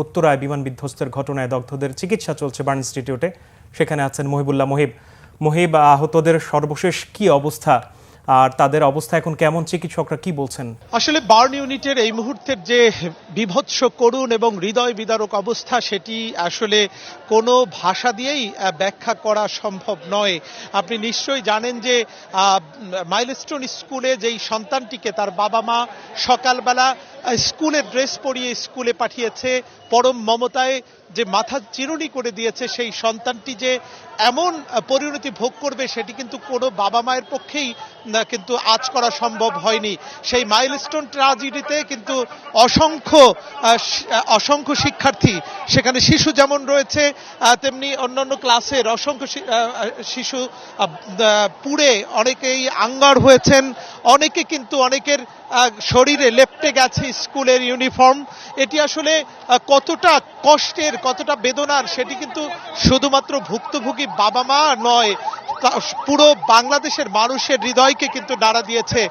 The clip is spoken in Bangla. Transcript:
উত্তরায় বিমান বিধ্বস্তের ঘটনায় দগ্ধদের চিকিৎসা চলছে বার্ন ইনস্টিটিউটে। সেখানে আছেন মহিবুল্লাহ মহিব। আহতদের সর্বশেষ কি অবস্থা আর তাদের অবস্থা এখন কেমন, চিকিৎসকরা কি বলছেন? আসলে বার্ন ইউনিটের এই মুহূর্তের যে বিভৎস করুণ এবং হৃদয় বিদারক অবস্থা, সেটি আসলে কোনো ভাষা দিয়েই ব্যাখ্যা করা সম্ভব নয়। আপনি নিশ্চয়ই জানেন যে মাইলস্টোন স্কুলে যেই সন্তানটিকে তার বাবা মা সকালবেলা স্কুলের ড্রেস পরিয়ে স্কুলে পাঠিয়েছে, পরম মমতায় যে মাথা চিরুনি করে দিয়েছে, সেই সন্তানটি যে এমন পরিণতি ভোগ করবে সেটি কিন্তু কোনো বাবা মায়ের পক্ষেই কিন্তু আজ করা সম্ভব হয়নি। সেই মাইলস্টোন ট্র্যাজেডিতে কিন্তু অসংখ্য শিক্ষার্থী, সেখানে শিশু যেমন রয়েছে তেমনি অন্যান্য ক্লাসের অসংখ্য শিশু পুড়ে অনেকেই আঙ্গার হয়েছেন, অনেকে কিন্তু অনেকের শরীরে লেপ্টে গেছে স্কুলের ইউনিফর্ম। এটি আসলে কতটা কষ্টের, কতটা বেদনার, সেটি কিন্তু শুধুমাত্র ভুক্তভোগী বাবা মা নয়, পুরো বাংলাদেশের মানুষের হৃদয়কে কিন্তু নাড়া দিয়েছে।